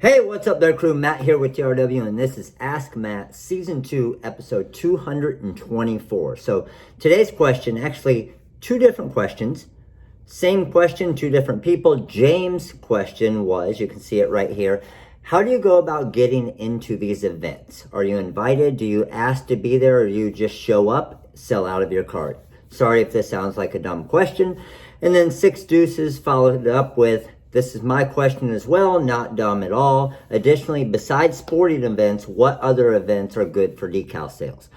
Hey, what's up there, crew? Matt here with TRW, and this is Ask Matt, Season 2, Episode 224. So today's question, actually two different questions. Same question, two different people. James' question was, you can see it right here, how do you go about getting into these events? Are you invited? Do you ask to be there, or do you just show up, sell out of your card? Sorry if this sounds like a dumb question. And then Six Deuces followed up with, this is my question as well, not dumb at all. Additionally, besides sporting events, what other events are good for decal sales?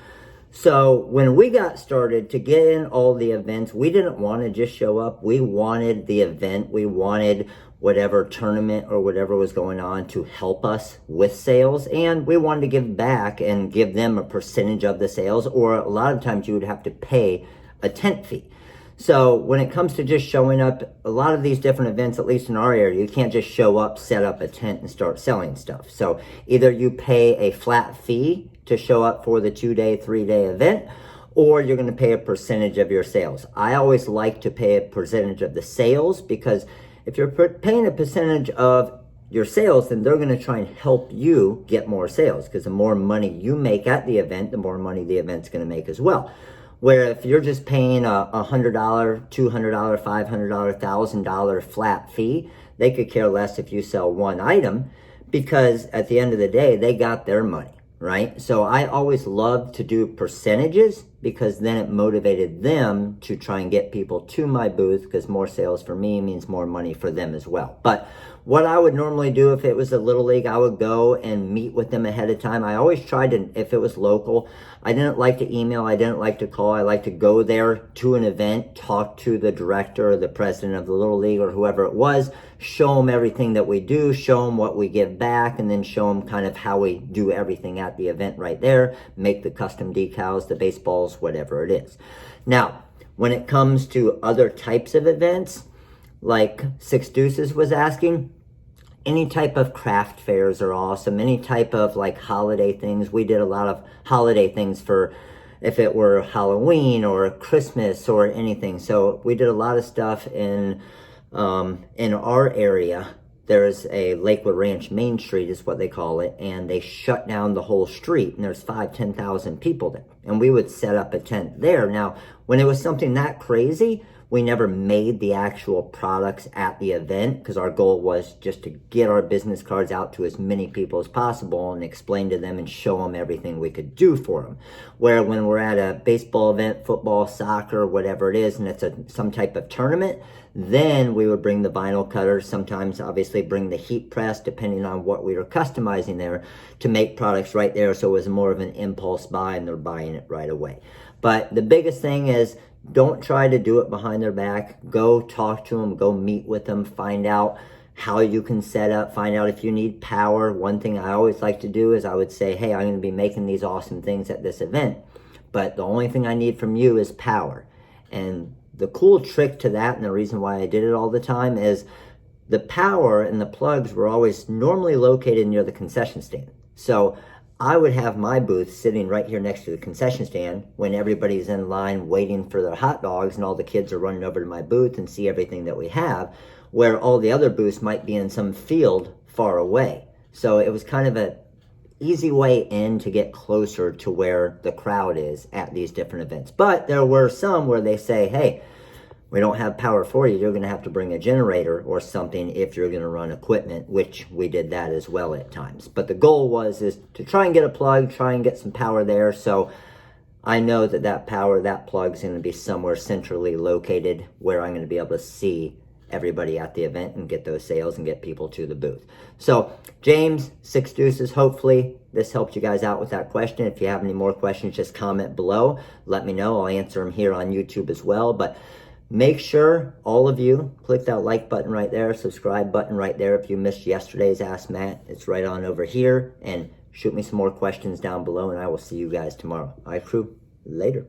So when we got started to get in all the events, we didn't want to just show up. We wanted the event. We wanted whatever tournament or whatever was going on to help us with sales. And we wanted to give back and give them a percentage of the sales, or a lot of times you would have to pay a tent fee. So when it comes to just showing up, a lot of these different events, at least in our area, you can't just show up, set up a tent, and start selling stuff. So either you pay a flat fee to show up for the 2-day, 3-day event, or you're going to pay a percentage of your sales. I always like to pay a percentage of the sales, because if you're paying a percentage of your sales, then they're going to try and help you get more sales, because the more money you make at the event, the more money the event's going to make as well. Where if you're just paying a $100, $200, $500, $1,000 flat fee, they could care less if you sell one item, because at the end of the day, they got their money, right? So I always loved to do percentages, because then it motivated them to try and get people to my booth, because more sales for me means more money for them as well. But what I would normally do if it was a little league, I would go and meet with them ahead of time. I always tried to, if it was local, I didn't like to email, I didn't like to call. I like to go there to an event, talk to the director or the president of the little league or whoever it was, show them everything that we do, show them what we give back, and then show them kind of how we do everything at the event right there, make the custom decals, the baseballs, whatever it is. Now, when it comes to other types of events, like Six Deuces was asking, any type of craft fairs are awesome. Any type of like holiday things. We did a lot of holiday things for if it were Halloween or Christmas or anything. So we did a lot of stuff in our area. There's a Lakewood Ranch Main Street is what they call it, and they shut down the whole street, and there's 5,000-10,000 people there. And we would set up a tent there. Now, when it was something that crazy, we never made the actual products at the event, because our goal was just to get our business cards out to as many people as possible and explain to them and show them everything we could do for them. Where when we're at a baseball event, football, soccer, whatever it is, and it's some type of tournament, then we would bring the vinyl cutter, sometimes obviously bring the heat press, depending on what we were customizing there, to make products right there, so it was more of an impulse buy and they're buying it right away. But the biggest thing is, don't try to do it behind their back. Go talk to them, go meet with them, find out how you can set up, find out if you need power. One thing I always like to do is I would say, hey, I'm going to be making these awesome things at this event, but the only thing I need from you is power. And the cool trick to that, and the reason why I did it all the time, is the power and the plugs were always normally located near the concession stand. So I would have my booth sitting right here next to the concession stand when everybody's in line waiting for their hot dogs, and all the kids are running over to my booth and see everything that we have, where all the other booths might be in some field far away. So it was kind of an easy way in to get closer to where the crowd is at these different events. But there were some where they say, hey, we don't have power for you. You're going to have to bring a generator or something if you're going to run equipment, which we did that as well at times. But the goal is to try and get a plug, try and get some power there. So I know that power, that plug's going to be somewhere centrally located where I'm going to be able to see everybody at the event and get those sales and get people to the booth. So James, Six Deuces, hopefully this helped you guys out with that question. If you have any more questions, just comment below. Let me know. I'll answer them here on YouTube as well. But make sure, all of you, click that like button right there, subscribe button right there. If you missed yesterday's Ask Matt, it's right on over here. And shoot me some more questions down below, and I will see you guys tomorrow. All right, crew, later.